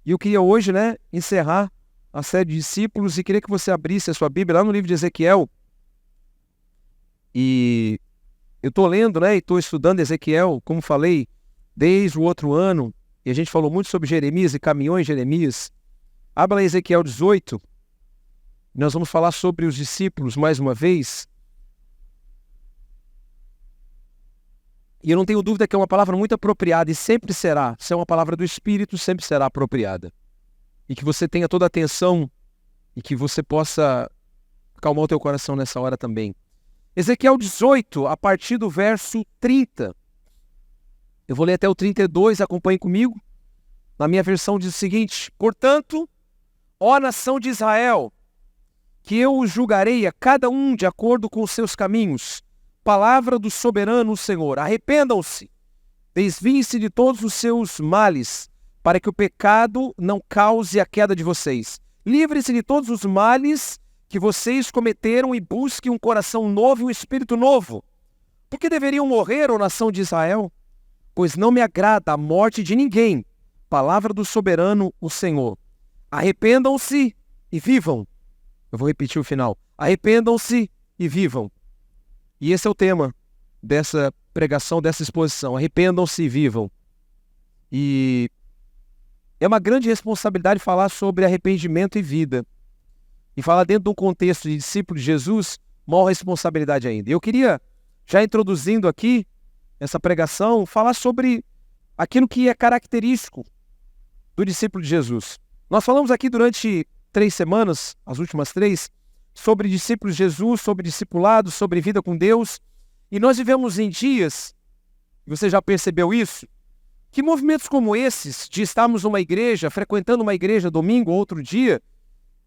E eu queria hoje, encerrar a série de discípulos e queria que você abrisse a sua Bíblia lá no livro de Ezequiel. E eu estou lendo, e estou estudando Ezequiel, como falei, desde o outro ano. E a gente falou muito sobre Jeremias e caminhou em Jeremias. Abra lá Ezequiel 18. Nós vamos falar sobre os discípulos mais uma vez. E eu não tenho dúvida que é uma palavra muito apropriada e sempre será. Se é uma palavra do Espírito, sempre será apropriada. E que você tenha toda a atenção e que você possa acalmar o teu coração nessa hora também. Ezequiel 18, a partir do verso 30. Eu vou ler até o 32, acompanhe comigo. Na minha versão diz o seguinte: Portanto, ó nação de Israel, que eu os julgarei a cada um de acordo com os seus caminhos. Palavra do soberano Senhor. Arrependam-se, desviem-se de todos os seus males, para que o pecado não cause a queda de vocês. Livrem-se de todos os males que vocês cometeram e busquem um coração novo e um espírito novo. Por que deveriam morrer, ó nação de Israel? Pois não me agrada a morte de ninguém. Palavra do soberano, o Senhor. Arrependam-se e vivam. Eu vou repetir o final. Arrependam-se e vivam. E esse é o tema dessa pregação, dessa exposição. Arrependam-se e vivam. E é uma grande responsabilidade falar sobre arrependimento e vida. E falar dentro de um contexto de discípulo de Jesus, maior responsabilidade ainda. Eu queria, já introduzindo aqui essa pregação, falar sobre aquilo que é característico do discípulo de Jesus. Nós falamos aqui durante 3 semanas, as últimas 3, sobre discípulos de Jesus, sobre discipulado, sobre vida com Deus. E nós vivemos em dias, você já percebeu isso, que movimentos como esses, de estarmos numa igreja, frequentando uma igreja domingo ou outro dia,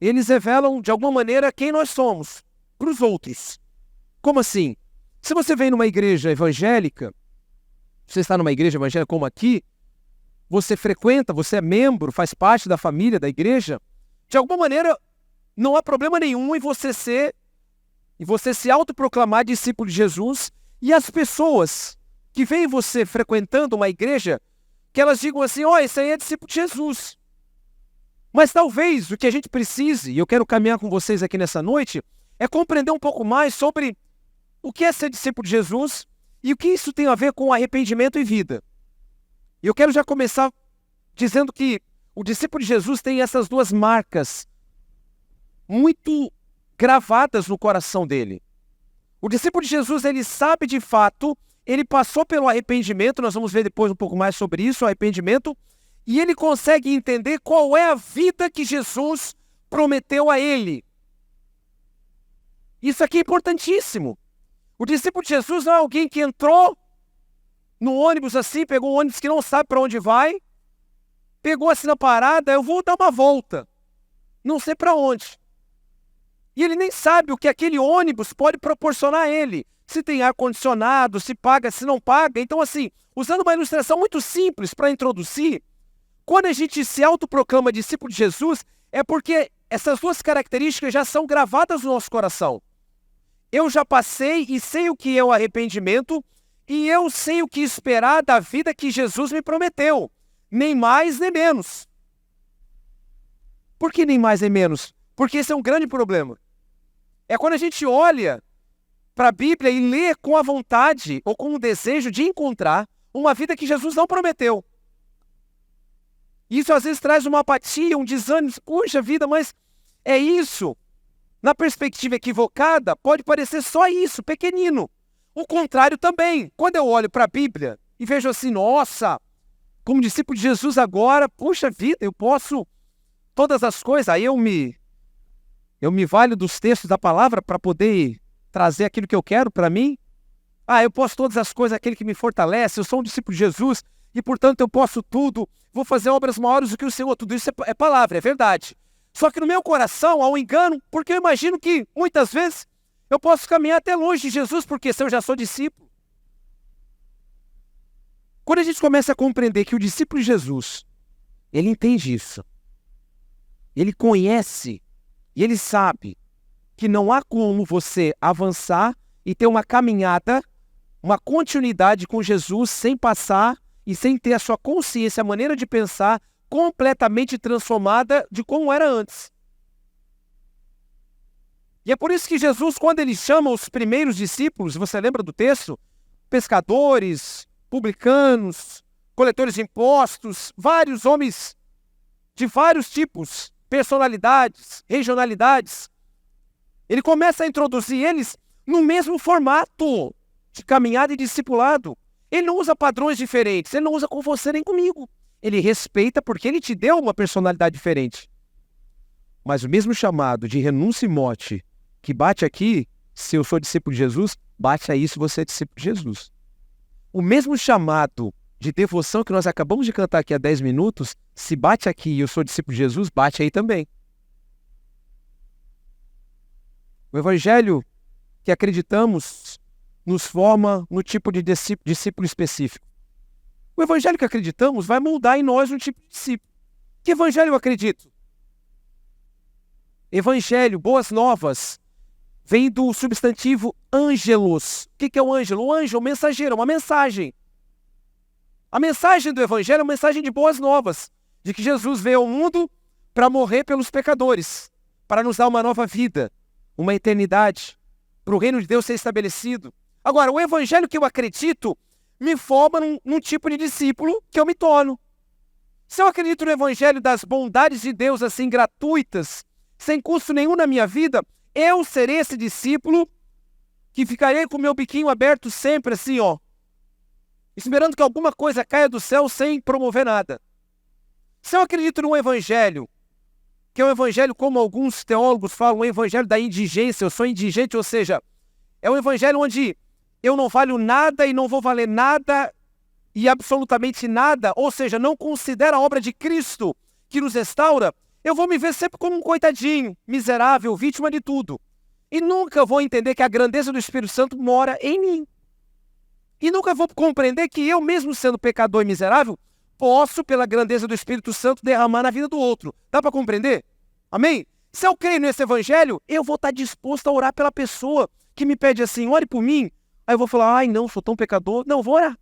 eles revelam de alguma maneira quem nós somos para os outros. Como assim? Se você vem numa igreja evangélica, você está numa igreja evangélica como aqui, você frequenta, você é membro, faz parte da família da igreja, de alguma maneira não há problema nenhum em você se autoproclamar discípulo de Jesus, e as pessoas que veem você frequentando uma igreja, que elas digam assim: esse aí é discípulo de Jesus. Mas talvez o que a gente precise, e eu quero caminhar com vocês aqui nessa noite, é compreender um pouco mais sobre o que é ser discípulo de Jesus e o que isso tem a ver com arrependimento e vida. E eu quero já começar dizendo que o discípulo de Jesus tem essas duas marcas muito gravadas no coração dele. O discípulo de Jesus, ele sabe de fato, ele passou pelo arrependimento, nós vamos ver depois um pouco mais sobre isso, o arrependimento, e ele consegue entender qual é a vida que Jesus prometeu a ele. Isso aqui é importantíssimo. O discípulo de Jesus não é alguém que entrou no ônibus assim, pegou um ônibus que não sabe para onde vai, pegou assim na parada: eu vou dar uma volta, não sei para onde. E ele nem sabe o que aquele ônibus pode proporcionar a ele. Se tem ar-condicionado, se paga, se não paga. Então, assim, usando uma ilustração muito simples para introduzir, quando a gente se autoproclama discípulo de Jesus, é porque essas duas características já são gravadas no nosso coração. Eu já passei e sei o que é o arrependimento, e eu sei o que esperar da vida que Jesus me prometeu. Nem mais, nem menos. Por que nem mais, nem menos? Porque esse é um grande problema. É quando a gente olha para a Bíblia e lê com a vontade ou com o desejo de encontrar uma vida que Jesus não prometeu. Isso às vezes traz uma apatia, um desânimo. Puxa vida, mas é isso. Na perspectiva equivocada, pode parecer só isso, pequenino. O contrário também. Quando eu olho para a Bíblia e vejo assim: nossa, como discípulo de Jesus agora, puxa vida, eu posso todas as coisas. Aí eu me valho dos textos da palavra para poder trazer aquilo que eu quero para mim. Eu posso todas as coisas, aquele que me fortalece, eu sou um discípulo de Jesus e, portanto, eu posso tudo, vou fazer obras maiores do que o Senhor. Tudo isso é palavra, é verdade. Só que no meu coração há um engano, porque eu imagino que, muitas vezes, eu posso caminhar até longe de Jesus, porque se eu já sou discípulo. Quando a gente começa a compreender que o discípulo de Jesus, ele entende isso, ele conhece e ele sabe que não há como você avançar e ter uma caminhada, uma continuidade com Jesus sem passar e sem ter a sua consciência, a maneira de pensar completamente transformada de como era antes. E é por isso que Jesus, quando ele chama os primeiros discípulos, você lembra do texto? Pescadores, publicanos, coletores de impostos, vários homens de vários tipos, personalidades, regionalidades. Ele começa a introduzir eles no mesmo formato de caminhada e discipulado. Ele não usa padrões diferentes, ele não usa com você nem comigo. Ele respeita porque ele te deu uma personalidade diferente. Mas o mesmo chamado de renúncia e morte que bate aqui, se eu sou discípulo de Jesus, bate aí se você é discípulo de Jesus. O mesmo chamado de devoção que nós acabamos de cantar aqui há 10 minutos, se bate aqui e eu sou discípulo de Jesus, bate aí também. O evangelho que acreditamos nos forma no tipo de discípulo específico. O evangelho que acreditamos vai moldar em nós um tipo de discípulo. Que evangelho eu acredito? Evangelho, boas novas, vem do substantivo angelos. O que é o ângelo? O anjo é o mensageiro, uma mensagem. A mensagem do evangelho é uma mensagem de boas novas, de que Jesus veio ao mundo para morrer pelos pecadores, para nos dar uma nova vida, uma eternidade, para o reino de Deus ser estabelecido. Agora, o evangelho que eu acredito me forma num tipo de discípulo que eu me torno. Se eu acredito no evangelho das bondades de Deus assim gratuitas, sem custo nenhum na minha vida, eu serei esse discípulo que ficarei com o meu biquinho aberto sempre assim, ó, esperando que alguma coisa caia do céu sem promover nada. Se eu acredito num evangelho, que é um evangelho como alguns teólogos falam, um evangelho da indigência, eu sou indigente, ou seja, é um evangelho onde eu não valho nada e não vou valer nada e absolutamente nada, ou seja, não considero a obra de Cristo que nos restaura, eu vou me ver sempre como um coitadinho, miserável, vítima de tudo. E nunca vou entender que a grandeza do Espírito Santo mora em mim. E nunca vou compreender que eu, mesmo sendo pecador e miserável, posso, pela grandeza do Espírito Santo, derramar na vida do outro. Dá para compreender? Amém? Se eu creio nesse evangelho, eu vou estar disposto a orar pela pessoa que me pede assim, ore por mim. Aí eu vou falar, ai não, sou tão pecador. Não, vou orar.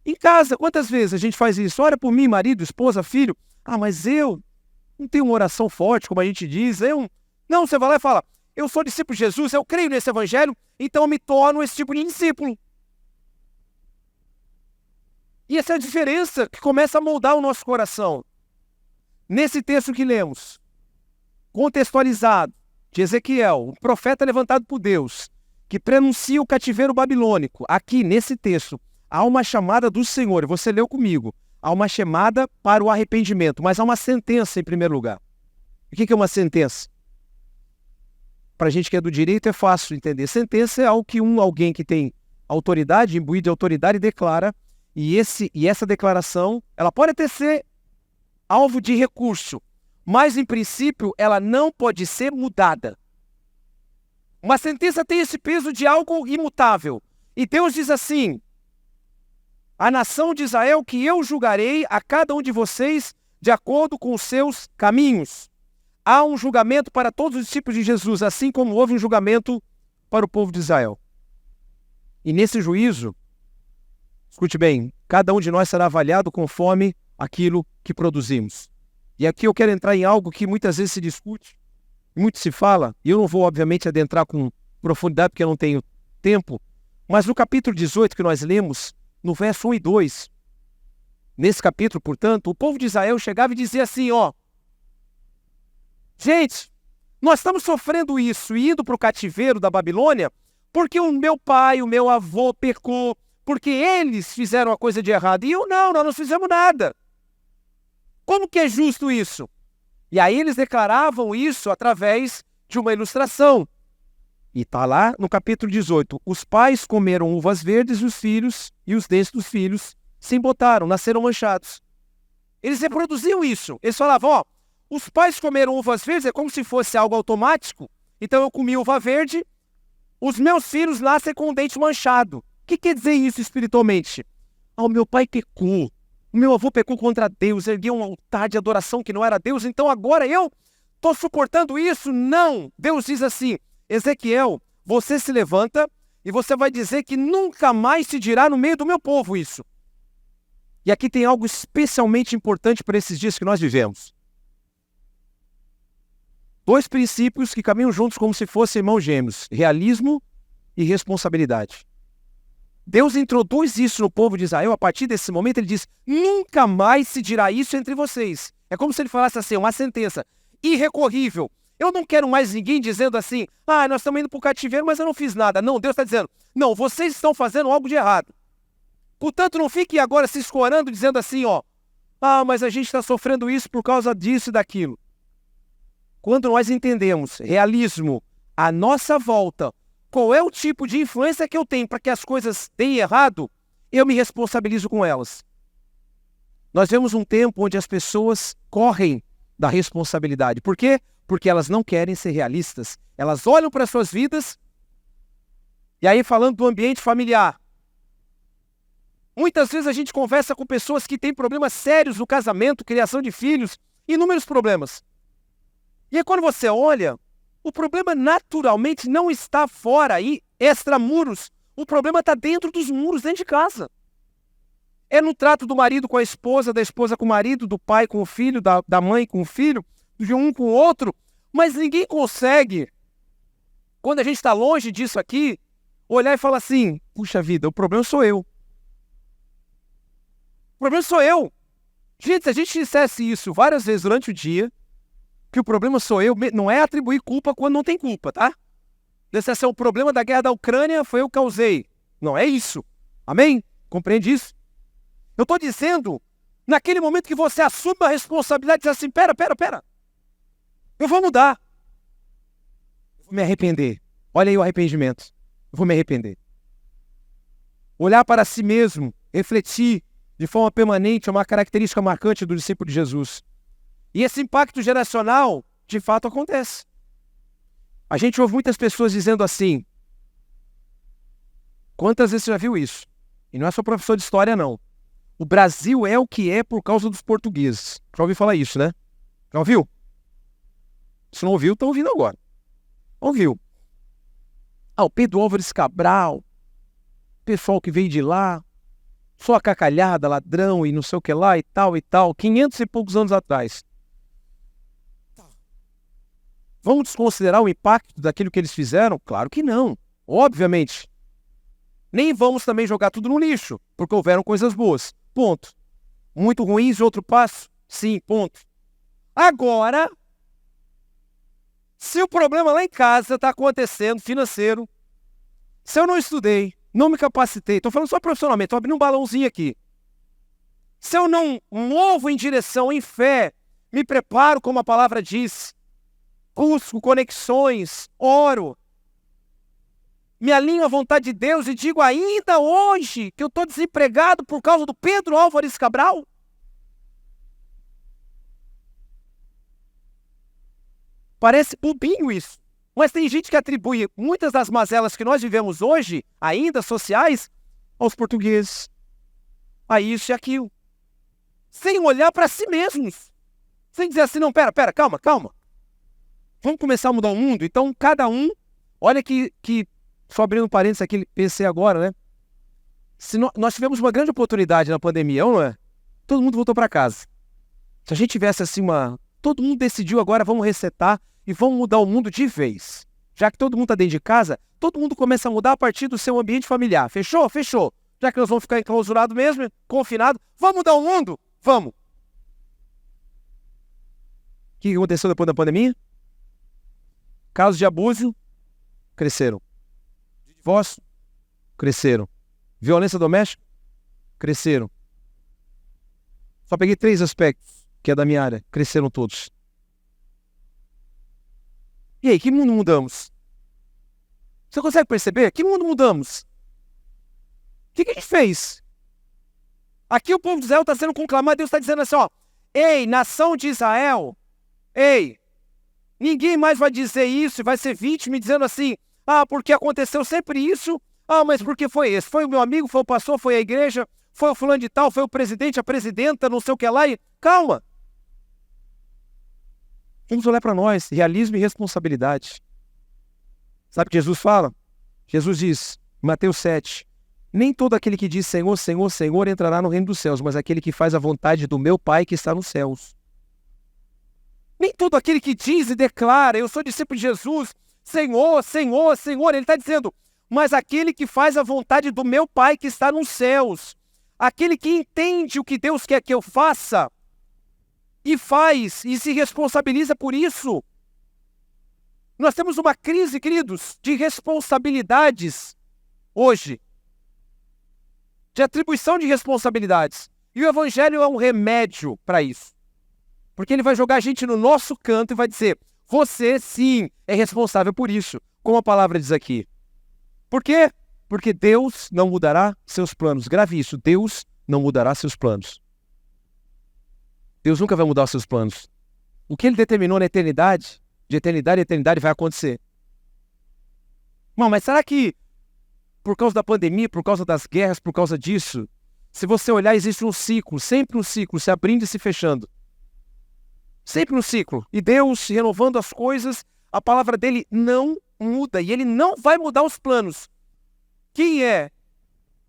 Em casa, quantas vezes a gente faz isso? Ora por mim, marido, esposa, filho. Ah, mas eu não tenho uma oração forte, como a gente diz. Não, você vai lá e fala, eu sou discípulo de Jesus, eu creio nesse evangelho, então eu me torno esse tipo de discípulo. E essa é a diferença que começa a moldar o nosso coração. Nesse texto que lemos, contextualizado, de Ezequiel, um profeta levantado por Deus, que prenuncia o cativeiro babilônico, aqui nesse texto, há uma chamada do Senhor, você leu comigo, há uma chamada para o arrependimento, mas há uma sentença em primeiro lugar. O que é uma sentença? Para a gente que é do direito é fácil entender. Sentença é algo que alguém que tem autoridade, imbuído de autoridade, declara, e essa declaração, ela pode até ser alvo de recurso, mas em princípio ela não pode ser mudada. Uma sentença tem esse peso de algo imutável. E Deus diz assim, a nação de Israel que eu julgarei a cada um de vocês de acordo com os seus caminhos. Há um julgamento para todos os discípulos de Jesus, assim como houve um julgamento para o povo de Israel. E nesse juízo, escute bem, cada um de nós será avaliado conforme aquilo que produzimos. E aqui eu quero entrar em algo que muitas vezes se discute, muito se fala, e eu não vou obviamente adentrar com profundidade porque eu não tenho tempo, mas no capítulo 18 que nós lemos, no verso 1 e 2, nesse capítulo, portanto, o povo de Israel chegava e dizia assim, ó, gente, nós estamos sofrendo isso e indo para o cativeiro da Babilônia porque o meu pai, o meu avô pecou, porque eles fizeram a coisa de errado. E eu nós não fizemos nada. Como que é justo isso? E aí eles declaravam isso através de uma ilustração. E está lá no capítulo 18. Os pais comeram uvas verdes e os filhos, e os dentes dos filhos se embotaram, nasceram manchados. Eles reproduziam isso. Eles falavam, ó, os pais comeram uvas verdes, é como se fosse algo automático. Então eu comi uva verde, os meus filhos nascem com o dente manchado. O que quer dizer isso espiritualmente? Ah, o meu pai pecou, o meu avô pecou contra Deus, ergueu um altar de adoração que não era Deus, então agora eu estou suportando isso? Não! Deus diz assim, Ezequiel, você se levanta e você vai dizer que nunca mais se dirá no meio do meu povo isso. E aqui tem algo especialmente importante para esses dias que nós vivemos. Dois princípios que caminham juntos como se fossem irmãos gêmeos: realismo e responsabilidade. Deus introduz isso no povo de Israel. A partir desse momento ele diz: nunca mais se dirá isso entre vocês. É como se ele falasse assim, uma sentença irrecorrível. Eu não quero mais ninguém dizendo assim: nós estamos indo para o cativeiro, mas eu não fiz nada. Não, Deus está dizendo: não, vocês estão fazendo algo de errado. Portanto, não fiquem agora se escorando dizendo assim, mas a gente está sofrendo isso por causa disso e daquilo. Quando nós entendemos realismo à nossa volta, qual é o tipo de influência que eu tenho para que as coisas deem errado, eu me responsabilizo com elas. Nós vemos um tempo onde as pessoas correm da responsabilidade. Por quê? Porque elas não querem ser realistas. Elas olham para as suas vidas, e aí falando do ambiente familiar, muitas vezes a gente conversa com pessoas que têm problemas sérios no casamento, criação de filhos, inúmeros problemas. E aí quando você olha, o problema naturalmente não está fora aí, extramuros. O problema está dentro dos muros, dentro de casa. É no trato do marido com a esposa, da esposa com o marido, do pai com o filho, da mãe com o filho, de um com o outro. Mas ninguém consegue, quando a gente está longe disso aqui, olhar e falar assim: puxa vida, o problema sou eu. O problema sou eu. Gente, se a gente dissesse isso várias vezes durante o dia, que o problema sou eu, não é atribuir culpa quando não tem culpa, tá? Desse é o problema da guerra da Ucrânia, foi eu que causei. Não é isso. Amém? Compreende isso? Eu estou dizendo, naquele momento que você assume a responsabilidade, diz assim: pera. Eu vou mudar. Eu vou me arrepender. Olha aí o arrependimento. Eu vou me arrepender. Olhar para si mesmo, refletir de forma permanente é uma característica marcante do discípulo de Jesus. E esse impacto geracional, de fato, acontece. A gente ouve muitas pessoas dizendo assim: quantas vezes você já viu isso? E não é só professor de história, não. O Brasil é o que é por causa dos portugueses. Já ouviu falar isso, né? Já ouviu? Se não ouviu, estão ouvindo agora. Ouviu? O Pedro Álvares Cabral, pessoal que veio de lá, só acacalhada, ladrão e não sei o que lá e tal, 500 e poucos anos atrás. Vamos desconsiderar o impacto daquilo que eles fizeram? Claro que não, obviamente. Nem vamos também jogar tudo no lixo, porque houveram coisas boas, ponto. Muito ruins, outro passo? Sim, ponto. Agora, se o problema lá em casa está acontecendo, financeiro, se eu não estudei, não me capacitei, estou falando só profissionalmente, estou abrindo um balãozinho aqui. Se eu não movo em direção, em fé, me preparo, como a palavra diz, busco conexões, oro, me alinho à vontade de Deus e digo ainda hoje que eu estou desempregado por causa do Pedro Álvares Cabral? Parece bobinho isso, mas tem gente que atribui muitas das mazelas que nós vivemos hoje, ainda sociais, aos portugueses, a isso e aquilo, sem olhar para si mesmos, sem dizer assim: não, pera, calma, vamos começar a mudar o mundo. Então cada um, olha que só abrindo um parênteses aqui, pensei agora, né? Nós tivemos uma grande oportunidade na pandemia, não é? Todo mundo voltou para casa. Se a gente tivesse assim todo mundo decidiu agora, vamos resetar e vamos mudar o mundo de vez. Já que todo mundo está dentro de casa, todo mundo começa a mudar a partir do seu ambiente familiar. Fechou? Fechou. Já que nós vamos ficar enclausurados mesmo, confinados, vamos mudar o mundo? Vamos. O que aconteceu depois da pandemia? Casos de abuso cresceram. Divórcio cresceram. Violência doméstica cresceram. Só peguei 3 aspectos, que é da minha área, cresceram todos. E aí, que mundo mudamos? Você consegue perceber? Que mundo mudamos? O que a gente fez? Aqui o povo de Israel está sendo conclamado, Deus está dizendo assim: ei, nação de Israel, ei, ninguém mais vai dizer isso e vai ser vítima dizendo assim: porque aconteceu sempre isso, mas porque foi esse? Foi o meu amigo, foi o pastor, foi a igreja, foi o fulano de tal, foi o presidente, a presidenta, não sei o que lá, e calma. Vamos olhar para nós, realismo e responsabilidade. Sabe o que Jesus fala? Jesus diz, em Mateus 7, Nem todo aquele que diz Senhor, Senhor, Senhor entrará no reino dos céus, mas aquele que faz a vontade do meu Pai que está nos céus. Nem todo aquele que diz e declara, eu sou discípulo de Jesus, Senhor, Senhor, Senhor, ele está dizendo, mas aquele que faz a vontade do meu Pai que está nos céus, aquele que entende o que Deus quer que eu faça, e faz, e se responsabiliza por isso. Nós temos uma crise, queridos, de responsabilidades hoje, de atribuição de responsabilidades. E o Evangelho é um remédio para isso. Porque ele vai jogar a gente no nosso canto e vai dizer, você sim é responsável por isso, como a palavra diz aqui. Por quê? Porque Deus não mudará seus planos. Grave isso, Deus não mudará seus planos. Deus nunca vai mudar os seus planos. O que ele determinou na eternidade, de eternidade a eternidade vai acontecer. Bom, mas será que por causa da pandemia, por causa das guerras, por causa disso, se você olhar, existe um ciclo, sempre um ciclo, se abrindo e se fechando. Sempre um ciclo. E Deus renovando as coisas, a palavra dele não muda. E ele não vai mudar os planos. Quem é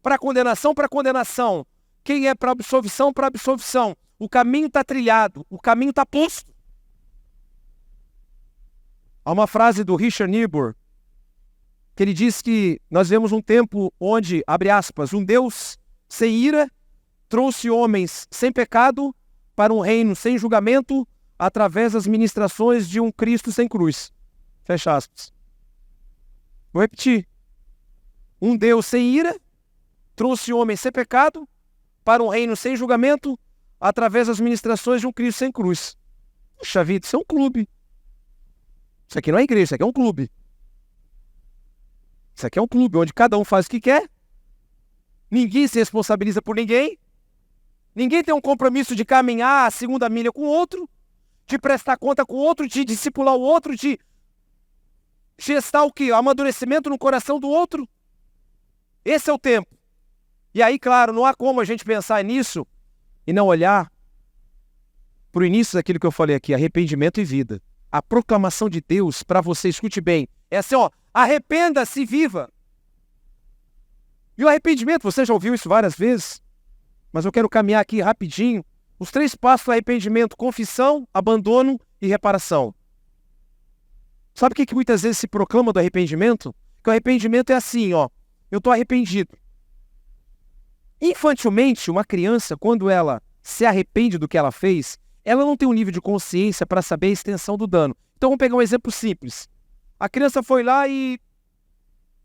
para condenação, para condenação. Quem é para absolvição, para absolvição. O caminho está trilhado, o caminho está posto. Há uma frase do Richard Niebuhr, que ele diz que nós vemos um tempo onde, abre aspas, um Deus sem ira trouxe homens sem pecado para um reino sem julgamento através das ministrações de um Cristo sem cruz. Fecha aspas. Vou repetir. Um Deus sem ira trouxe homens sem pecado para um reino sem julgamento através das ministrações de um Cristo sem cruz. Puxa vida, isso é um clube. Isso aqui não é igreja, isso aqui é um clube. Isso aqui é um clube onde cada um faz o que quer, ninguém se responsabiliza por ninguém, ninguém tem um compromisso de caminhar a segunda milha com o outro, de prestar conta com o outro, de discipular o outro, de gestar o quê? Amadurecimento no coração do outro. Esse é o tempo. E aí, claro, não há como a gente pensar nisso e não olhar para o início daquilo que eu falei aqui, arrependimento e vida. A proclamação de Deus para você, escute bem, é assim, ó, arrependa-se e viva. E o arrependimento, você já ouviu isso várias vezes, mas eu quero caminhar aqui rapidinho. Os 3 passos do arrependimento: confissão, abandono e reparação. Sabe o que muitas vezes se proclama do arrependimento? Que o arrependimento é assim, ó, eu estou arrependido. Infantilmente, uma criança, quando ela se arrepende do que ela fez, ela não tem um nível de consciência para saber a extensão do dano. Então vamos pegar um exemplo simples. A criança foi lá e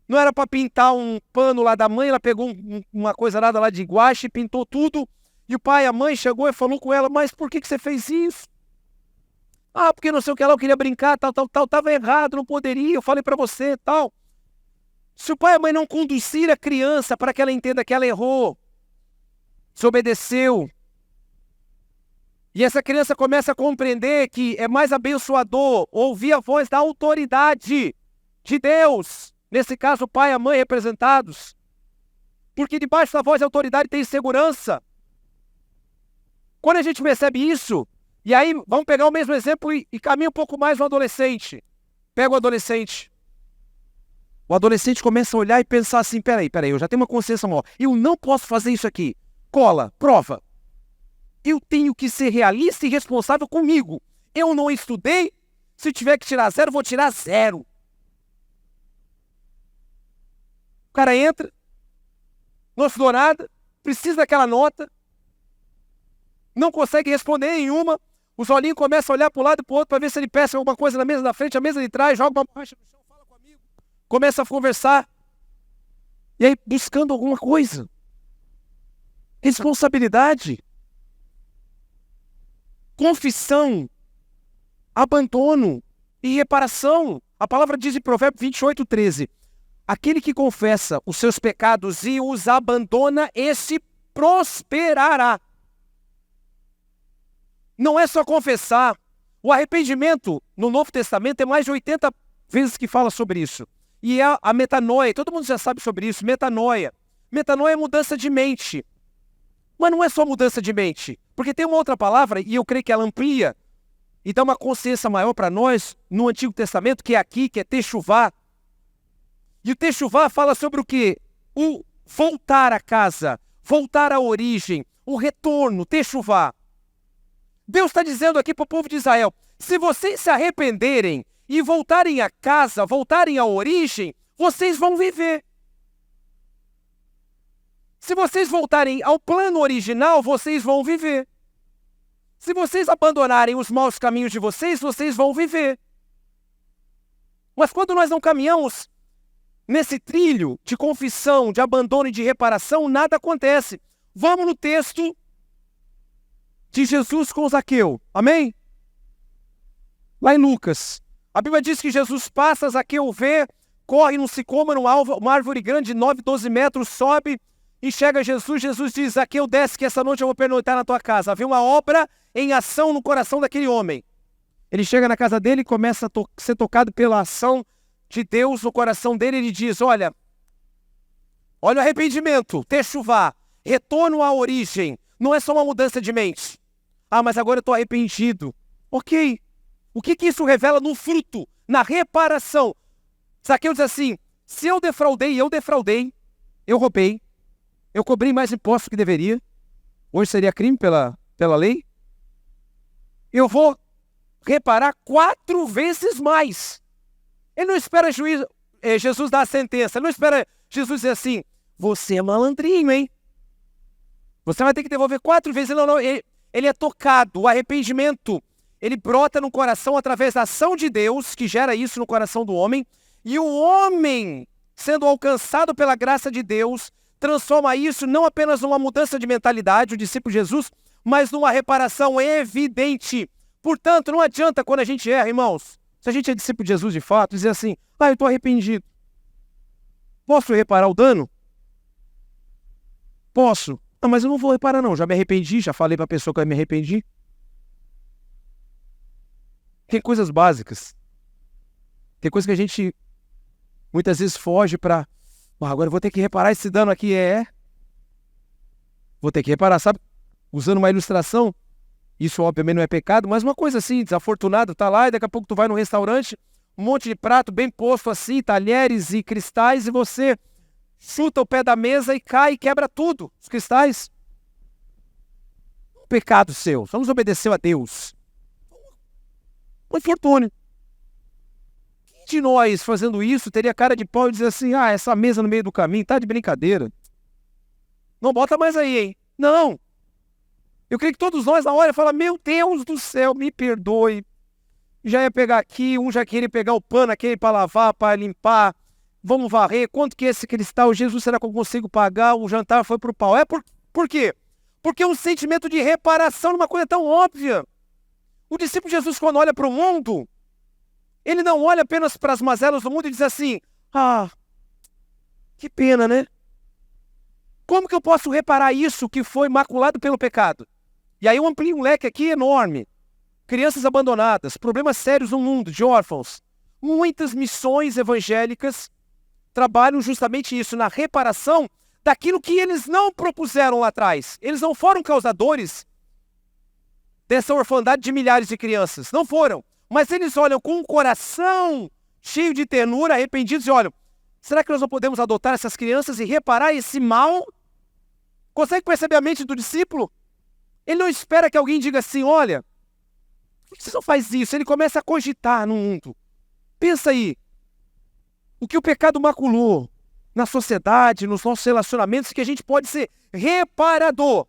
não era para pintar um pano lá da mãe, ela pegou uma coisa nada lá de guache, pintou tudo, e o pai, a mãe chegou e falou com ela, mas por que você fez isso? Ah, porque não sei o que lá, eu queria brincar, tal, estava errado, não poderia, eu falei para você, tal. Se o pai e a mãe não conduzir a criança para que ela entenda que ela errou, desobedeceu, e essa criança começa a compreender que é mais abençoador ouvir a voz da autoridade de Deus, nesse caso o pai e a mãe representados, porque debaixo da voz da autoridade tem segurança. Quando a gente percebe isso, e aí vamos pegar o mesmo exemplo e caminha um pouco mais no adolescente. Pega o adolescente. O adolescente começa a olhar e pensar assim, peraí, eu já tenho uma consciência maior, eu não posso fazer isso aqui. Cola, prova. Eu tenho que ser realista e responsável comigo. Eu não estudei, se tiver que tirar 0, vou tirar 0. O cara entra, não estudou nada, precisa daquela nota, não consegue responder nenhuma, os olhinhos começam a olhar para um lado e para o outro para ver se ele pesca alguma coisa na mesa da frente, a mesa de trás, joga uma borracha no chão, fala com o amigo, começa a conversar, e aí buscando alguma coisa. Responsabilidade. Confissão, abandono e reparação. A palavra diz em Provérbios 28:13, aquele que confessa os seus pecados e os abandona, esse prosperará. Não é só confessar. O arrependimento no Novo Testamento é mais de 80 vezes que fala sobre isso. E é a metanoia, todo mundo já sabe sobre isso, metanoia. Metanoia é mudança de mente. Mas não é só mudança de mente, porque tem uma outra palavra, e eu creio que ela amplia, e dá uma consciência maior para nós, no Antigo Testamento, que é aqui, que é techuvá. E o techuvá fala sobre o quê? O voltar à casa, voltar à origem, o retorno, techuvá. Deus está dizendo aqui para o povo de Israel, se vocês se arrependerem e voltarem à casa, voltarem à origem, vocês vão viver. Se vocês voltarem ao plano original, vocês vão viver. Se vocês abandonarem os maus caminhos de vocês, vocês vão viver. Mas quando nós não caminhamos nesse trilho de confissão, de abandono e de reparação, nada acontece. Vamos no texto de Jesus com Zaqueu. Amém? Lá em Lucas. A Bíblia diz que Jesus passa, Zaqueu vê, corre num sicômoro, uma árvore grande de 9, 12 metros, sobe e chega a Jesus. Jesus diz, Zaqueu, desce que essa noite eu vou pernoitar na tua casa. Havia uma obra em ação no coração daquele homem. Ele chega na casa dele e começa a ser tocado pela ação de Deus no coração dele. Ele diz, olha o arrependimento, techuvá, retorno à origem. Não é só uma mudança de mente. Ah, mas agora eu estou arrependido. Ok. O que isso revela no fruto, na reparação? Zaqueu diz assim, se eu defraudei, eu roubei, eu cobrei mais impostos que deveria, hoje seria crime pela lei, eu vou reparar 4 vezes mais. Ele não espera Jesus dar a sentença, ele não espera Jesus dizer assim, você é malandrinho, hein? Você vai ter que devolver 4 vezes. Não, ele é tocado, o arrependimento, ele brota no coração através da ação de Deus, que gera isso no coração do homem, e o homem, sendo alcançado pela graça de Deus, transforma isso não apenas numa mudança de mentalidade, o discípulo de Jesus, mas numa reparação evidente. Portanto, não adianta quando a gente erra, irmãos, se a gente é discípulo de Jesus de fato, dizer assim, eu estou arrependido. Posso reparar o dano? Posso. Não, mas eu não vou reparar não, já me arrependi, já falei para a pessoa que eu me arrependi. Tem coisas básicas. Tem coisas que a gente muitas vezes foge para, agora eu vou ter que reparar esse dano aqui, vou ter que reparar, sabe? Usando uma ilustração, isso obviamente não é pecado, mas uma coisa assim, desafortunada, tá lá e daqui a pouco tu vai no restaurante, um monte de prato bem posto assim, talheres e cristais, e você chuta o pé da mesa e cai e quebra tudo, os cristais. Um pecado seu, só nos obedeceu a Deus. Um infortúnio. Quem de nós fazendo isso teria cara de pau e dizer assim, essa mesa no meio do caminho, tá de brincadeira. Não bota mais aí, hein? Não. Eu creio que todos nós na hora falam, meu Deus do céu, me perdoe. Já ia pegar aqui, um já queria pegar o pano aquele para lavar, para limpar. Vamos varrer, quanto que é esse cristal? Jesus, será que eu consigo pagar? O jantar foi pro pau. Por quê? Porque é um sentimento de reparação numa coisa tão óbvia. O discípulo de Jesus, quando olha para o mundo, ele não olha apenas para as mazelas do mundo e diz assim, que pena, né? Como que eu posso reparar isso que foi maculado pelo pecado? E aí eu amplio um leque aqui enorme. Crianças abandonadas, problemas sérios no mundo, de órfãos. Muitas missões evangélicas trabalham justamente isso, na reparação daquilo que eles não propuseram lá atrás. Eles não foram causadores dessa orfandade de milhares de crianças. Não foram. Mas eles olham com um coração cheio de ternura, arrependidos, e olham, será que nós não podemos adotar essas crianças e reparar esse mal? Consegue perceber a mente do discípulo? Ele não espera que alguém diga assim, olha, por que você não faz isso? Ele começa a cogitar no mundo. Pensa aí, o que o pecado maculou na sociedade, nos nossos relacionamentos, que a gente pode ser reparador. O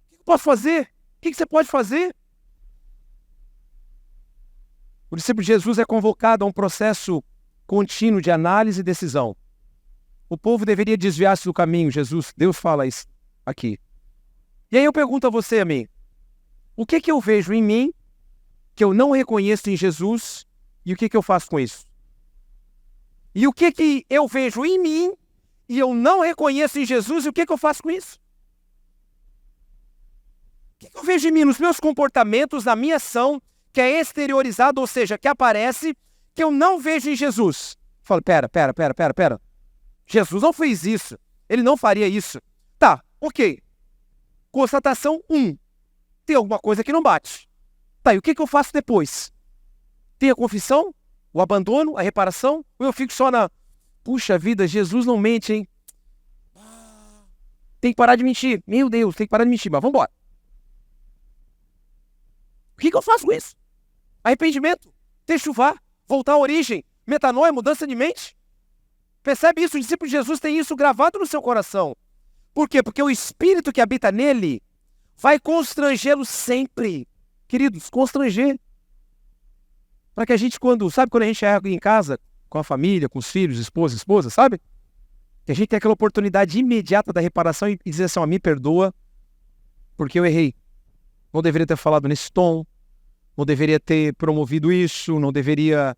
que eu posso fazer? O que você pode fazer? O discípulo de Jesus é convocado a um processo contínuo de análise e decisão. O povo deveria desviar-se do caminho, Deus fala isso aqui. E aí eu pergunto a você, a mim, o que eu vejo em mim que eu não reconheço em Jesus e o que eu faço com isso? E o que eu vejo em mim e eu não reconheço em Jesus e o que eu faço com isso? O que eu vejo em mim, nos meus comportamentos, na minha ação, que é exteriorizado, ou seja, que aparece, que eu não vejo em Jesus? Falo, pera. Jesus não fez isso. Ele não faria isso. Tá, ok. Constatação 1. Tem alguma coisa que não bate. Tá, e o que eu faço depois? Tem a confissão, o abandono, a reparação, ou eu fico só puxa vida, Jesus não mente, hein? Tem que parar de mentir. Meu Deus, tem que parar de mentir, mas vamos embora. O que eu faço com isso? Arrependimento, techuvá, voltar à origem, metanoia, mudança de mente. Percebe isso? O discípulo de Jesus tem isso gravado no seu coração. Por quê? Porque o Espírito que habita nele vai constrangê-lo sempre. Queridos, constranger. Para que a gente, quando a gente é em casa, com a família, com os filhos, esposa, sabe? Que a gente tem aquela oportunidade imediata da reparação e dizer assim, me perdoa, porque eu errei. Não deveria ter falado nesse tom, não deveria ter promovido isso, não deveria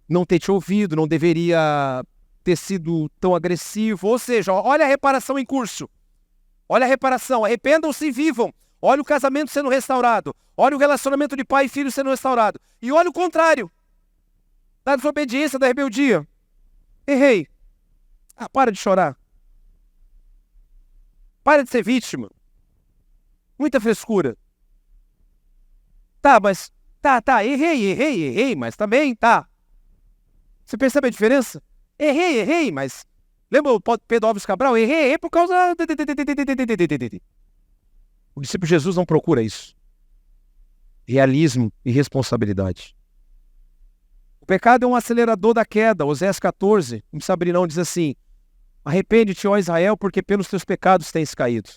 não ter te ouvido, não deveria ter sido tão agressivo. Ou seja, olha a reparação em curso. Olha a reparação, arrependam-se e vivam. Olha o casamento sendo restaurado. Olha o relacionamento de pai e filho sendo restaurado. E olha o contrário. Da desobediência, da rebeldia. Errei. Para de chorar. Para de ser vítima. Muita frescura. Errei, mas também tá. Você percebe a diferença? Errei, mas... Lembra o Pedro Alves Cabral? Errei por causa... O discípulo de Jesus não procura isso. Realismo e responsabilidade. O pecado é um acelerador da queda. Oséias 14, em Sabrinão diz assim, arrepende-te, ó Israel, porque pelos teus pecados tens caído.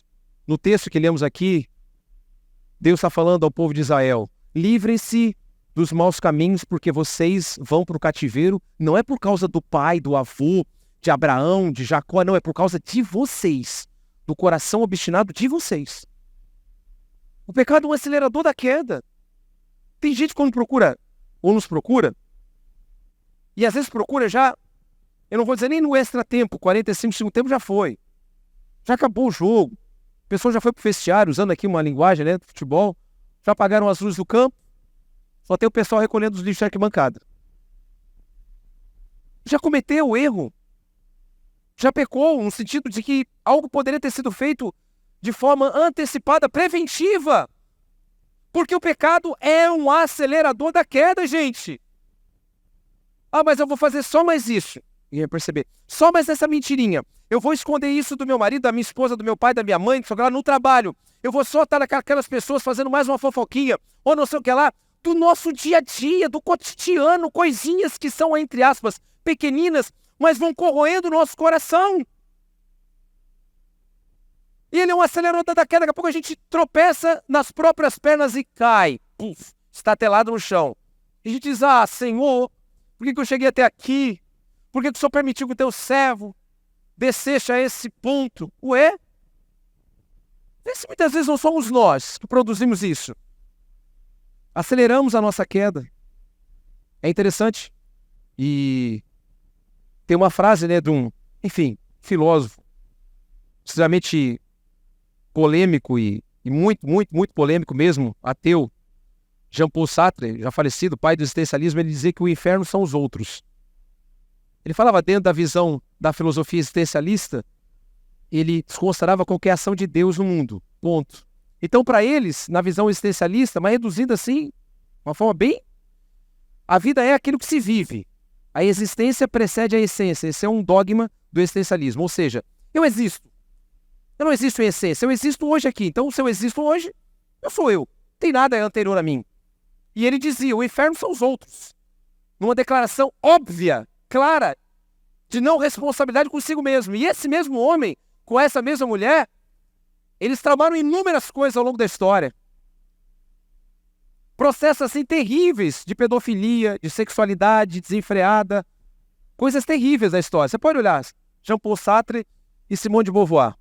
No texto que lemos aqui, Deus está falando ao povo de Israel, livrem-se dos maus caminhos, porque vocês vão para o cativeiro, não é por causa do pai, do avô, de Abraão, de Jacó, não, é por causa de vocês, do coração obstinado de vocês. O pecado é um acelerador da queda. Tem gente quando procura, ou nos procura, e às vezes procura já, eu não vou dizer nem no extra tempo, 45 segundo tempo já foi. Já acabou o jogo. A pessoa já foi pro vestiário, usando aqui uma linguagem, né, do futebol, já apagaram as luzes do campo, só tem o pessoal recolhendo os lixos de arquibancada. Já cometeu o erro. Já pecou, no sentido de que algo poderia ter sido feito de forma antecipada, preventiva. Porque o pecado é um acelerador da queda, gente. Mas eu vou fazer só mais isso. E vai perceber. Só mais essa mentirinha. Eu vou esconder isso do meu marido, da minha esposa, do meu pai, da minha mãe, lá no trabalho. Eu vou só estar com aquelas pessoas fazendo mais uma fofoquinha, ou não sei o que lá, do nosso dia a dia, do cotidiano, coisinhas que são, entre aspas, pequeninas, mas vão corroendo o nosso coração. E ele é um acelerador da queda. Daqui a pouco a gente tropeça nas próprias pernas e cai. Puf, estatelado no chão. E a gente diz, Senhor, por que eu cheguei até aqui? Por que o Senhor permitiu que o teu servo descesse a esse ponto? Ué? Esse muitas vezes não somos nós que produzimos isso. Aceleramos a nossa queda. É interessante. E tem uma frase, né, de um, filósofo, extremamente polêmico e muito polêmico mesmo, ateu, Jean-Paul Sartre, já falecido, pai do existencialismo, ele dizia que o inferno são os outros. Ele falava dentro da visão da filosofia existencialista, ele desconsiderava qualquer ação de Deus no mundo, ponto. Então, para eles, na visão existencialista, mas reduzida assim, uma forma bem... A vida é aquilo que se vive. A existência precede a essência. Esse é um dogma do existencialismo. Ou seja, eu existo. Eu não existo em essência. Eu existo hoje aqui. Então, se eu existo hoje, eu sou eu. Não tem nada anterior a mim. E ele dizia, o inferno são os outros. Numa declaração óbvia, clara, de não responsabilidade consigo mesmo. E esse mesmo homem, com essa mesma mulher, eles tramaram inúmeras coisas ao longo da história. Processos assim terríveis de pedofilia, de sexualidade desenfreada. Coisas terríveis da história. Você pode olhar, Jean-Paul Sartre e Simone de Beauvoir.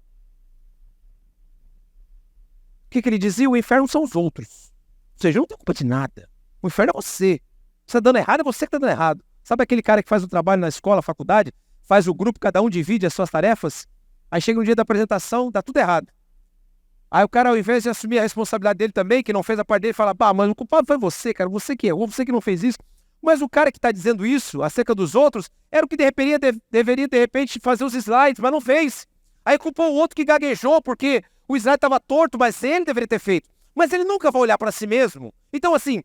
O que ele dizia? O inferno são os outros. Ou seja, eu não tenho culpa de nada. O inferno é você. Você está dando errado, é você que está dando errado. Sabe aquele cara que faz o trabalho na escola, faculdade, faz o grupo, cada um divide as suas tarefas, aí chega no dia da apresentação, dá tudo errado. Aí o cara, ao invés de assumir a responsabilidade dele também, que não fez a parte dele, fala, mas o culpado foi você, cara, você que errou, você que não fez isso. Mas o cara que está dizendo isso acerca dos outros, era o que deveria, de repente, fazer os slides, mas não fez. Aí culpou o outro que gaguejou, porque o slide estava torto, mas ele deveria ter feito. Mas ele nunca vai olhar para si mesmo. Então, assim,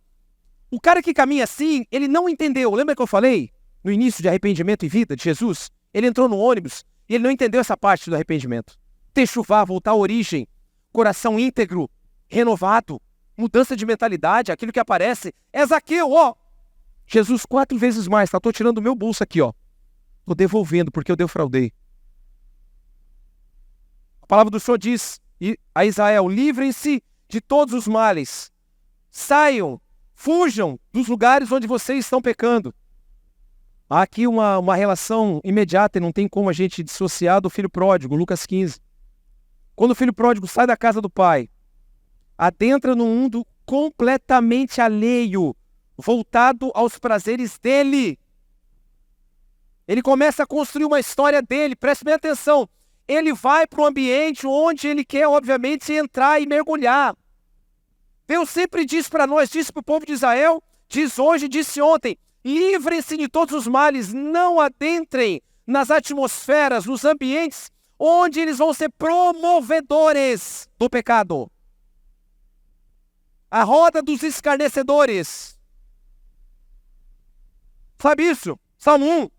o cara que caminha assim, ele não entendeu. Lembra que eu falei no início de arrependimento e vida de Jesus? Ele entrou no ônibus e ele não entendeu essa parte do arrependimento. Techuvá, voltar à origem, coração íntegro, renovado, mudança de mentalidade, aquilo que aparece é Zaqueu, ó. Jesus 4 vezes mais, tá? Tô tirando do meu bolso aqui, ó. Tô devolvendo porque eu defraudei. A palavra do Senhor diz a Israel: livrem-se de todos os males. Saiam, fujam dos lugares onde vocês estão pecando. Há aqui uma relação imediata e não tem como a gente dissociar do filho pródigo, Lucas 15. Quando o filho pródigo sai da casa do pai, adentra num mundo completamente alheio, voltado aos prazeres dele. Ele começa a construir uma história dele, preste bem atenção. Ele vai para o ambiente onde ele quer, obviamente, entrar e mergulhar. Deus sempre diz para nós, disse para o povo de Israel, diz hoje, disse ontem: livrem-se de todos os males, não adentrem nas atmosferas, nos ambientes onde eles vão ser promovedores do pecado. A roda dos escarnecedores. Sabe isso? Salmo 1.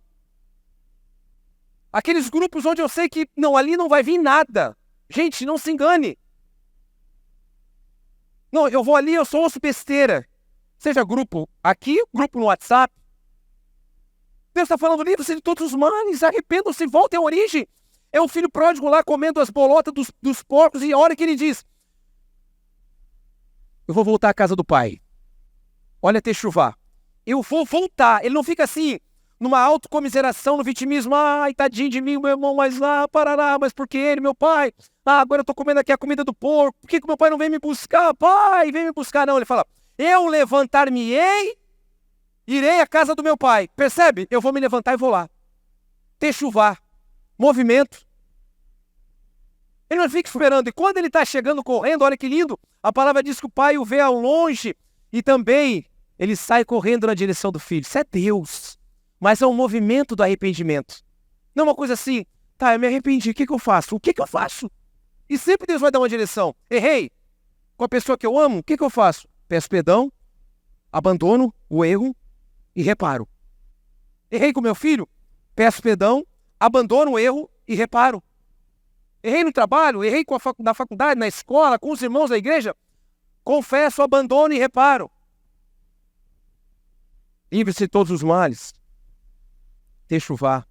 Aqueles grupos onde eu sei que não, ali não vai vir nada. Gente, não se engane. Não, eu vou ali, eu só ouço besteira. Seja grupo aqui, grupo no WhatsApp. Deus está falando: livre-se de todos os males, arrependam-se, voltem à origem. É o filho pródigo lá comendo as bolotas dos porcos, e a hora que ele diz: eu vou voltar à casa do pai. Olha, Techuvá. Eu vou voltar. Ele não fica assim, numa autocomiseração, no vitimismo. Ai, tadinho de mim, meu irmão, mas lá, parará, mas por que ele, meu pai? Ah, agora eu tô comendo aqui a comida do porco. Por que meu pai não vem me buscar? Pai, vem me buscar. Não, ele fala: eu levantar-me-ei, irei à casa do meu pai. Percebe? Eu vou me levantar e vou lá. Techuvá. Movimento. Ele não fica esperando. E quando ele está chegando correndo, olha que lindo, a palavra diz que o pai o vê ao longe e também ele sai correndo na direção do filho. Isso é Deus. Mas é um movimento do arrependimento. Não uma coisa assim: tá, eu me arrependi, o que eu faço? O que eu faço? E sempre Deus vai dar uma direção. Errei com a pessoa que eu amo, o que eu faço? Peço perdão, abandono o erro e reparo. Errei com meu filho, peço perdão, abandono o erro e reparo. Errei no trabalho, errei na faculdade, na escola, com os irmãos da igreja, confesso, abandono e reparo. Livre-se de todos os males. Techuvá.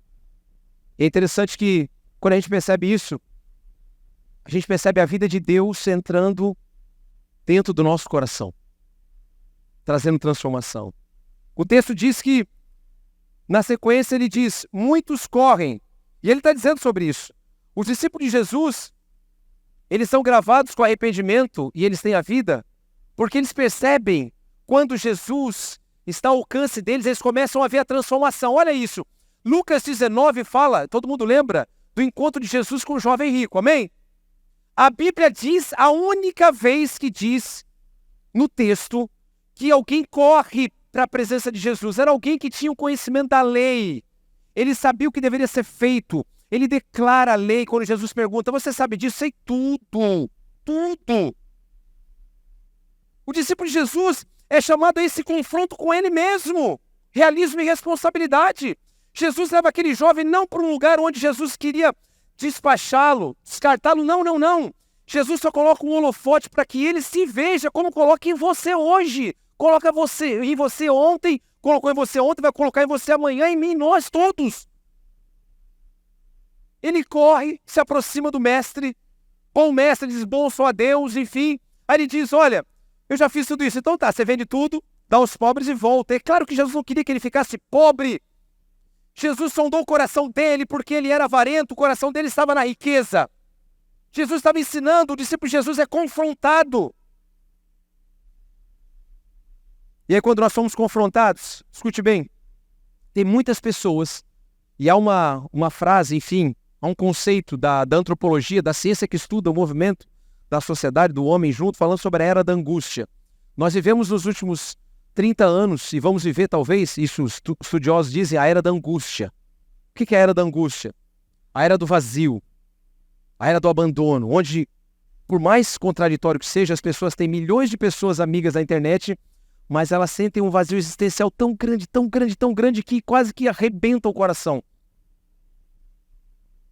É interessante que, quando a gente percebe isso, a gente percebe a vida de Deus entrando dentro do nosso coração, trazendo transformação. O texto diz que, na sequência, ele diz: muitos correm. E ele está dizendo sobre isso. Os discípulos de Jesus, eles são gravados com arrependimento e eles têm a vida, porque eles percebem quando Jesus está ao alcance deles, eles começam a ver a transformação. Olha isso. Lucas 19 fala, todo mundo lembra, do encontro de Jesus com o jovem rico, amém? A Bíblia diz, a única vez que diz no texto que alguém corre para a presença de Jesus, era alguém que tinha o conhecimento da lei. Ele sabia o que deveria ser feito. Ele declara a lei quando Jesus pergunta: você sabe disso? Sei tudo. Tudo. O discípulo de Jesus é chamado a esse confronto com ele mesmo. Realismo e responsabilidade. Jesus leva aquele jovem não para um lugar onde Jesus queria despachá-lo, descartá-lo. Não. Jesus só coloca um holofote para que ele se veja como coloca em você hoje. Coloca em você ontem, colocou em você ontem, vai colocar em você amanhã, em mim, nós todos. Ele corre, se aproxima do mestre. Bom mestre, diz: bom só a Deus, enfim. Aí ele diz: olha, eu já fiz tudo isso. Então tá, você vende tudo, dá aos pobres e volta. É claro que Jesus não queria que ele ficasse pobre. Jesus sondou o coração dele porque ele era avarento, o coração dele estava na riqueza. Jesus estava ensinando, o discípulo de Jesus é confrontado. E aí quando nós somos confrontados, escute bem, tem muitas pessoas, e há uma frase, enfim, há um conceito da antropologia, da ciência que estuda o movimento da sociedade, do homem junto, falando sobre a era da angústia. Nós vivemos nos últimos 30 anos, e vamos viver talvez, isso os estudiosos dizem, a era da angústia. O que é a era da angústia? A era do vazio, a era do abandono, onde, por mais contraditório que seja, as pessoas têm milhões de pessoas amigas na internet, mas elas sentem um vazio existencial tão grande, que quase que arrebenta o coração.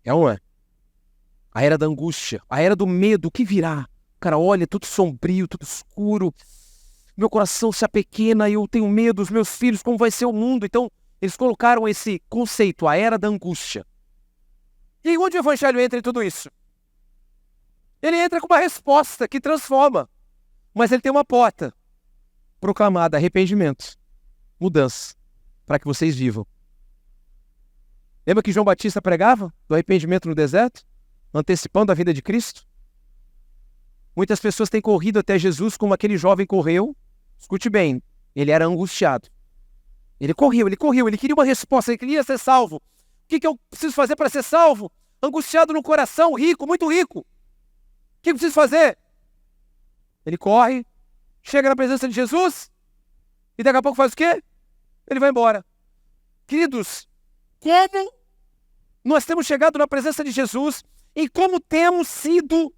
É ou não é? A era da angústia, a era do medo, o que virá? Cara, olha, tudo sombrio, tudo escuro. Meu coração se apequena e eu tenho medo, os meus filhos, como vai ser o mundo? Então, eles colocaram esse conceito, a era da angústia. E aí, onde o evangelho entra em tudo isso? Ele entra com uma resposta que transforma. Mas ele tem uma porta proclamada: arrependimento, mudança, para que vocês vivam. Lembra que João Batista pregava do arrependimento no deserto? Antecipando a vida de Cristo? Muitas pessoas têm corrido até Jesus como aquele jovem correu. Escute bem, ele era angustiado. Ele correu, ele queria uma resposta, ele queria ser salvo. O que eu preciso fazer para ser salvo? Angustiado no coração, rico, muito rico. O que eu preciso fazer? Ele corre, chega na presença de Jesus e daqui a pouco faz o quê? Ele vai embora. Queridos, como nós temos chegado na presença de Jesus e como temos sido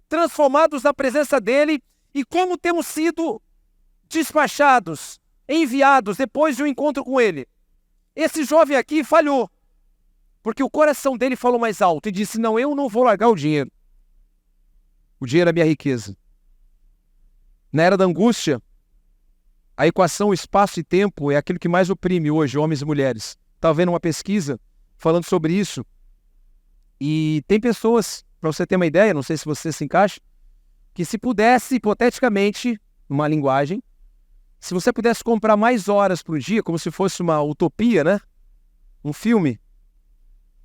transformados na presença dele e como temos sido despachados, enviados depois de um encontro com ele. Esse jovem aqui falhou, porque o coração dele falou mais alto e disse: não, eu não vou largar o dinheiro. O dinheiro é minha riqueza. Na era da angústia, a equação espaço e tempo é aquilo que mais oprime hoje homens e mulheres. Estava vendo uma pesquisa falando sobre isso e tem pessoas, para você ter uma ideia, não sei se você se encaixa, que se pudesse, hipoteticamente, numa linguagem, se você pudesse comprar mais horas por dia, como se fosse uma utopia, né? Um filme.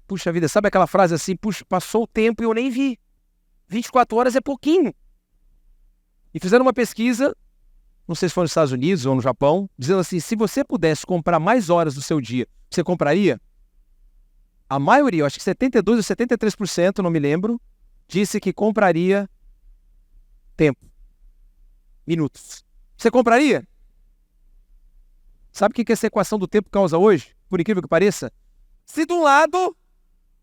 Puxa vida, sabe aquela frase assim, puxa, passou o tempo e eu nem vi. 24 horas é pouquinho. E fizeram uma pesquisa, não sei se foi nos Estados Unidos ou no Japão, dizendo assim, se você pudesse comprar mais horas do seu dia, você compraria? A maioria, eu acho que 72% ou 73%, não me lembro, disse que compraria tempo. Minutos. Você compraria? Sabe o que essa equação do tempo causa hoje? Por incrível que pareça? Se de um lado,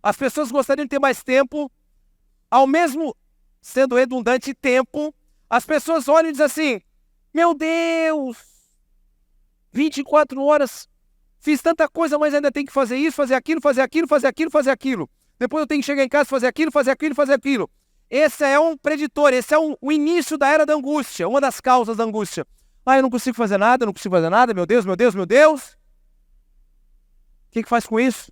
as pessoas gostariam de ter mais tempo, ao mesmo sendo redundante tempo, as pessoas olham e dizem assim, meu Deus, 24 horas, fiz tanta coisa, mas ainda tenho que fazer isso, fazer aquilo, fazer aquilo, fazer aquilo, fazer aquilo. Depois eu tenho que chegar em casa, fazer aquilo, fazer aquilo, fazer aquilo. Esse é um preditor, esse é o início da era da angústia, uma das causas da angústia. Ah, eu não consigo fazer nada, não consigo fazer nada, meu Deus, meu Deus, meu Deus. O que faz com isso?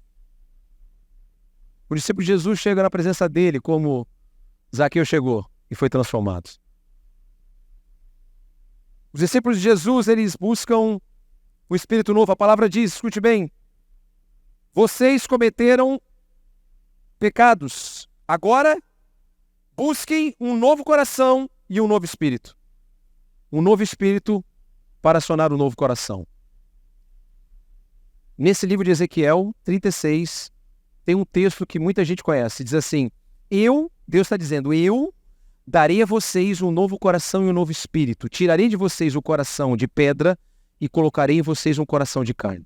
O discípulo de Jesus chega na presença dele como Zaqueu chegou e foi transformado. Os discípulos de Jesus, eles buscam o Espírito novo. A palavra diz, escute bem, vocês cometeram pecados. Agora, busquem um novo coração e um novo espírito. Um novo espírito para acionar um novo coração. Nesse livro de Ezequiel 36, tem um texto que muita gente conhece. Diz assim, Deus está dizendo, eu darei a vocês um novo coração e um novo espírito. Tirarei de vocês o coração de pedra e colocarei em vocês um coração de carne.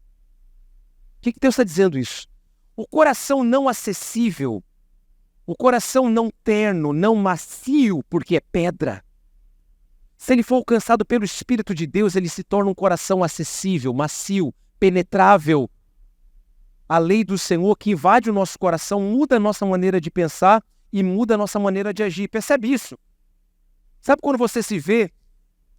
O que Deus está dizendo isso? O coração não acessível, o coração não terno, não macio, porque é pedra. Se ele for alcançado pelo Espírito de Deus, ele se torna um coração acessível, macio, penetrável. A lei do Senhor que invade o nosso coração muda a nossa maneira de pensar e muda a nossa maneira de agir. Percebe isso? Sabe quando você se vê,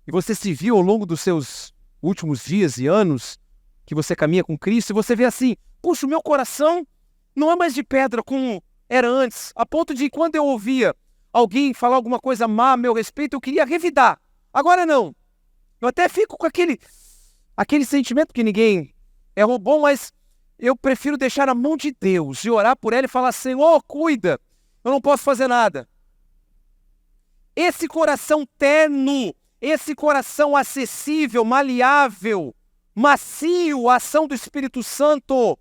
e você se viu ao longo dos seus últimos dias e anos, que você caminha com Cristo, e você vê assim, puxa, o meu coração não é mais de pedra como era antes, a ponto de quando eu ouvia alguém falar alguma coisa má a meu respeito, eu queria revidar. Agora não. Eu até fico com aquele sentimento que ninguém é bom, mas eu prefiro deixar na mão de Deus e orar por ela e falar, Senhor, cuida, eu não posso fazer nada. Esse coração terno, esse coração acessível, maleável, macio, a ação do Espírito Santo,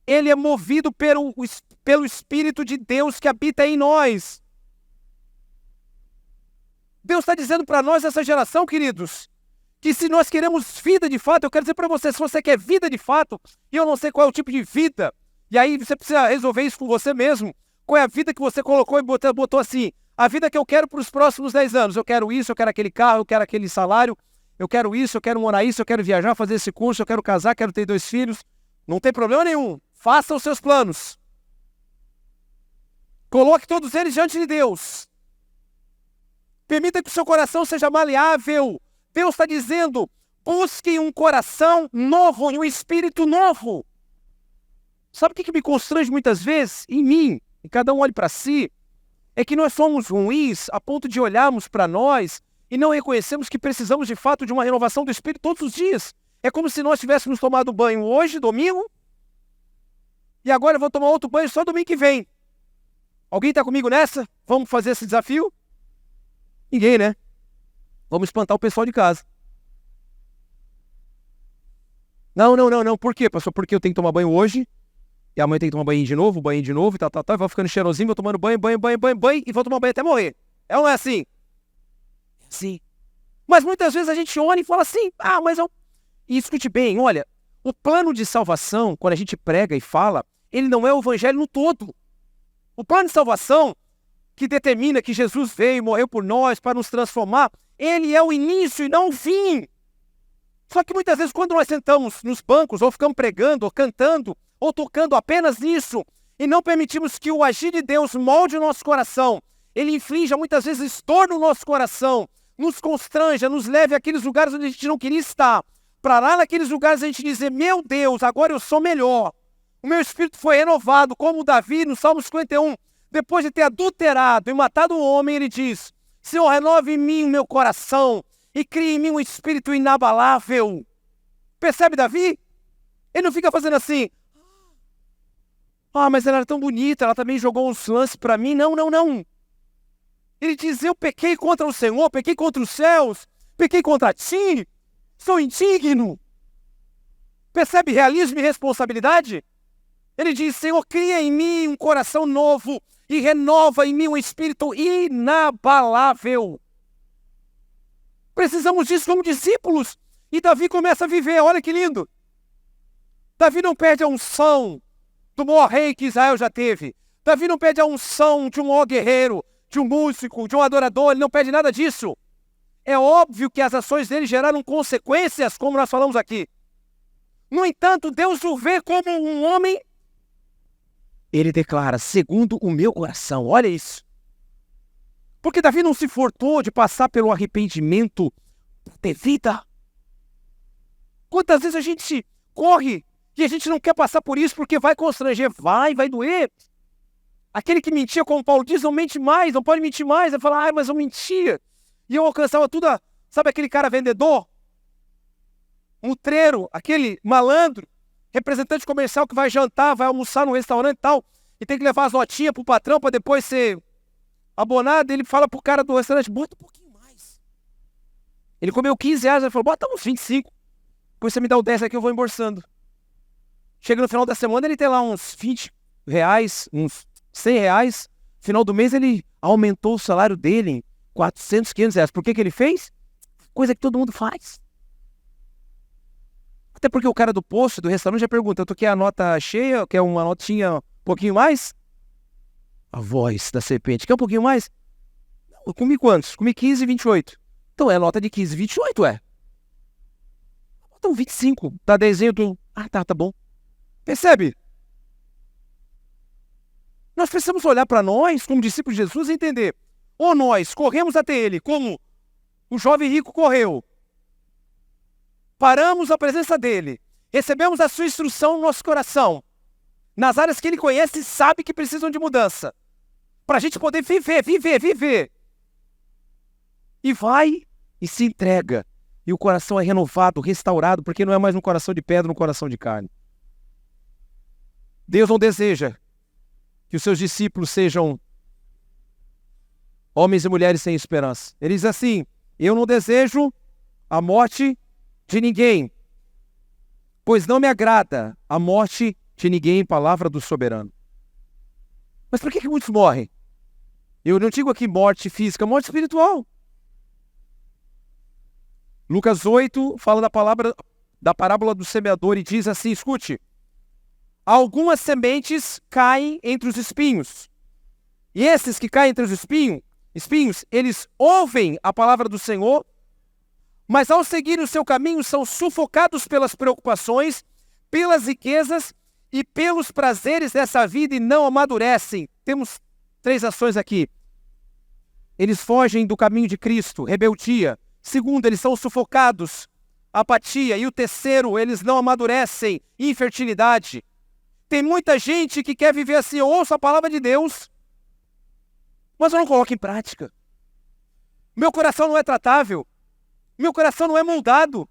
ele é movido pelo Espírito de Deus que habita em nós. Deus está dizendo para nós, essa geração, queridos, que se nós queremos vida de fato, eu quero dizer para você, se você quer vida de fato, e eu não sei qual é o tipo de vida, e aí você precisa resolver isso com você mesmo, qual é a vida que você colocou e botou assim, a vida que eu quero para os próximos 10 anos, eu quero isso, eu quero aquele carro, eu quero aquele salário, eu quero isso, eu quero morar isso, eu quero viajar, fazer esse curso, eu quero casar, quero ter 2 filhos, não tem problema nenhum, faça os seus planos. Coloque todos eles diante de Deus. Permita que o seu coração seja maleável. Deus está dizendo, busquem um coração novo e um espírito novo. Sabe o que me constrange muitas vezes? Em mim, e cada um olhe para si, é que nós somos ruins a ponto de olharmos para nós e não reconhecemos que precisamos de fato de uma renovação do espírito todos os dias. É como se nós tivéssemos tomado banho hoje, domingo, e agora eu vou tomar outro banho só domingo que vem. Alguém está comigo nessa? Vamos fazer esse desafio? Ninguém, né? Vamos espantar o pessoal de casa. Não. Por quê, pastor? Porque eu tenho que tomar banho hoje, e amanhã eu tenho que tomar banho de novo, e tal, e vou ficando cheirosinho, vou tomando banho, e vou tomar banho até morrer. É ou não é assim? É assim. Mas muitas vezes a gente olha e fala assim, mas eu... E escute bem, olha, o plano de salvação, quando a gente prega e fala, ele não é o evangelho no todo. O plano de salvação, que determina que Jesus veio e morreu por nós para nos transformar, ele é o início e não o fim. Só que muitas vezes quando nós sentamos nos bancos, ou ficamos pregando, ou cantando, ou tocando apenas nisso, e não permitimos que o agir de Deus molde o nosso coração, ele inflige muitas vezes estorno no nosso coração, nos constranja, nos leve àqueles lugares onde a gente não queria estar, para lá naqueles lugares a gente dizer, meu Deus, agora eu sou melhor. O meu espírito foi renovado, como Davi no Salmo 51, depois de ter adulterado e matado um homem, ele diz, Senhor, renove em mim o meu coração e crie em mim um espírito inabalável. Percebe Davi? Ele não fica fazendo assim, mas ela era tão bonita, ela também jogou uns lances para mim. Não. Ele diz, eu pequei contra o Senhor, pequei contra os céus, pequei contra ti, sou indigno. Percebe realismo e responsabilidade? Ele diz, Senhor, cria em mim um coração novo e renova em mim um espírito inabalável. Precisamos disso como discípulos. E Davi começa a viver, olha que lindo. Davi não perde a unção do maior rei que Israel já teve. Davi não perde a unção de um maior guerreiro, de um músico, de um adorador, ele não perde nada disso. É óbvio que as ações dele geraram consequências, como nós falamos aqui. No entanto, Deus o vê como um homem. Ele declara, segundo o meu coração, olha isso. Porque Davi não se furtou de passar pelo arrependimento para ter vida. Quantas vezes a gente corre e a gente não quer passar por isso porque vai constranger, vai doer. Aquele que mentia, como Paulo diz, não mente mais, não pode mentir mais. Ele fala, mas eu mentia. E eu alcançava tudo, sabe aquele cara vendedor? Mutreiro, aquele malandro, representante comercial que vai jantar, vai almoçar no restaurante e tal, e tem que levar as notinhas pro patrão para depois ser abonado. Ele fala pro cara do restaurante, bota um pouquinho mais. Ele comeu 15 reais, ele falou, bota uns 25. Depois você me dá o 10 aqui, eu vou embolsando. Chega no final da semana, ele tem lá uns 20 reais, uns 100 reais. No final do mês, ele aumentou o salário dele em 400, 500 reais. Por que ele fez? Coisa que todo mundo faz. Até porque o cara do posto, do restaurante, já pergunta, tu quer a nota cheia, quer uma notinha um pouquinho mais? A voz da serpente, quer um pouquinho mais? Eu comi quantos? Comi 15 e 28. Então é a nota de 15 e 28, Então 25, tá desenho do... tá bom. Percebe? Nós precisamos olhar para nós, como discípulos de Jesus, e entender. Ou nós corremos até Ele, como o jovem rico correu. Paramos a presença dEle. Recebemos a sua instrução no nosso coração. Nas áreas que Ele conhece e sabe que precisam de mudança. Para a gente poder viver. E vai e se entrega. E o coração é renovado, restaurado, porque não é mais um coração de pedra, um coração de carne. Deus não deseja que os seus discípulos sejam homens e mulheres sem esperança. Ele diz assim, eu não desejo a morte de ninguém, pois não me agrada a morte de ninguém, palavra do soberano. Mas por que muitos morrem? Eu não digo aqui morte física, morte espiritual. Lucas 8 fala da parábola do semeador e diz assim, escute, algumas sementes caem entre os espinhos. E esses que caem entre os espinhos, eles ouvem a palavra do Senhor, mas ao seguir o seu caminho são sufocados pelas preocupações, pelas riquezas e pelos prazeres dessa vida e não amadurecem. Temos 3 ações aqui. Eles fogem do caminho de Cristo, rebeldia. Segundo, eles são sufocados, apatia. E o terceiro, eles não amadurecem, infertilidade. Tem muita gente que quer viver assim, eu ouço a palavra de Deus, mas eu não coloco em prática. Meu coração não é tratável. Meu coração não é moldado.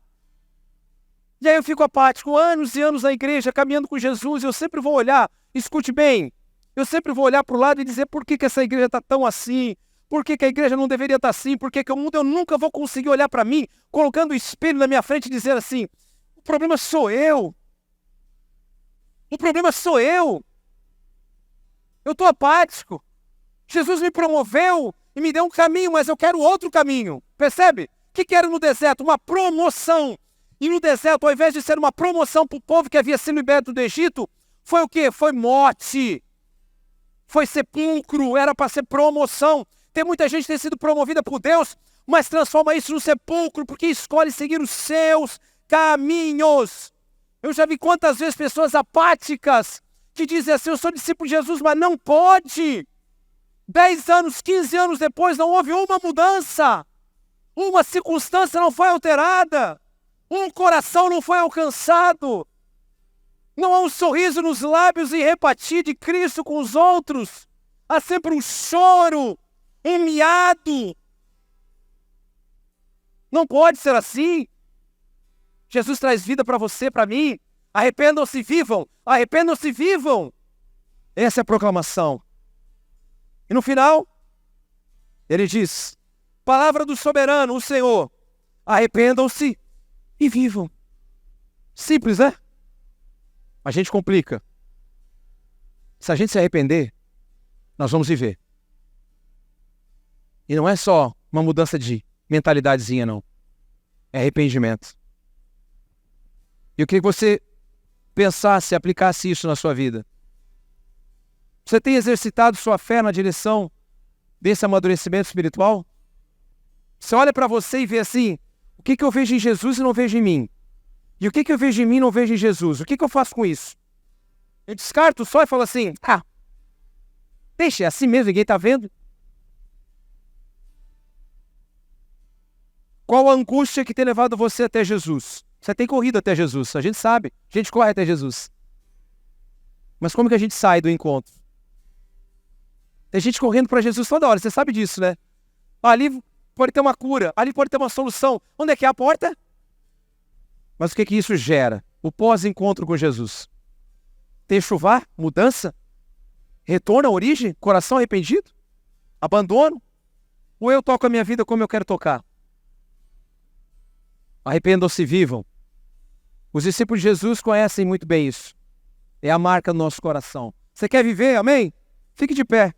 E aí eu fico apático, anos e anos na igreja, caminhando com Jesus, eu sempre vou olhar, escute bem, eu sempre vou olhar para o lado e dizer por que essa igreja está tão assim, por que a igreja não deveria estar assim, por que o mundo, eu nunca vou conseguir olhar para mim, colocando o espelho na minha frente e dizer assim, o problema sou eu. O problema sou eu. Eu estou apático. Jesus me promoveu e me deu um caminho, mas eu quero outro caminho. Percebe? O que era no deserto? Uma promoção. E no deserto, ao invés de ser uma promoção para o povo que havia sido liberto do Egito, foi o quê? Foi morte. Foi sepulcro. Era para ser promoção. Tem muita gente que tem sido promovida por Deus, mas transforma isso num sepulcro, porque escolhe seguir os seus caminhos. Eu já vi quantas vezes pessoas apáticas que dizem assim, eu sou discípulo de Jesus, mas não pode. 10 anos, 15 anos depois, não houve uma mudança. Uma circunstância não foi alterada. Um coração não foi alcançado. Não há um sorriso nos lábios e repartir de Cristo com os outros. Há sempre um choro, um miado. Não pode ser assim. Jesus traz vida para você, para mim. Arrependam-se e vivam. Arrependam-se e vivam. Essa é a proclamação. E no final, ele diz, palavra do soberano, o Senhor, arrependam-se e vivam. Simples, né? A gente complica. Se a gente se arrepender, nós vamos viver. E não é só uma mudança de mentalidadezinha, não. É arrependimento. E eu queria que você pensasse, aplicasse isso na sua vida. Você tem exercitado sua fé na direção desse amadurecimento espiritual? Você olha para você e vê assim, o que eu vejo em Jesus e não vejo em mim? E o que eu vejo em mim e não vejo em Jesus? O que eu faço com isso? Eu descarto só e falo assim, deixa, é assim mesmo, ninguém está vendo. Qual a angústia que tem levado você até Jesus? Você tem corrido até Jesus, a gente sabe, a gente corre até Jesus. Mas como que a gente sai do encontro? Tem gente correndo para Jesus toda hora, você sabe disso, né? Ali pode ter uma cura, ali pode ter uma solução. Onde é que é a porta? Mas o que isso gera? O pós-encontro com Jesus. Techuvá, mudança? Retorno à origem? Coração arrependido? Abandono? Ou eu toco a minha vida como eu quero tocar? Arrependam-se e vivam. Os discípulos de Jesus conhecem muito bem isso. É a marca do nosso coração. Você quer viver? Amém? Fique de pé.